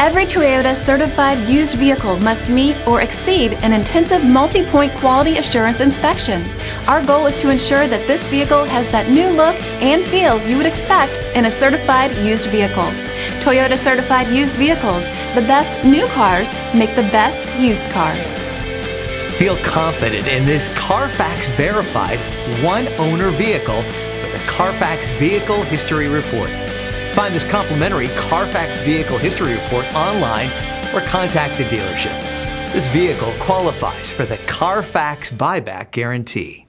Every Toyota certified used vehicle must meet or exceed an intensive multi-point quality assurance inspection. Our goal is to ensure that this vehicle has that new look and feel you would expect in a certified used vehicle. Toyota certified used vehicles, the best new cars make the best used cars. Feel confident in this Carfax verified one-owner vehicle with a Carfax Vehicle History Report. Find this complimentary Carfax Vehicle History Report online or contact the dealership. This vehicle qualifies for the Carfax Buyback Guarantee.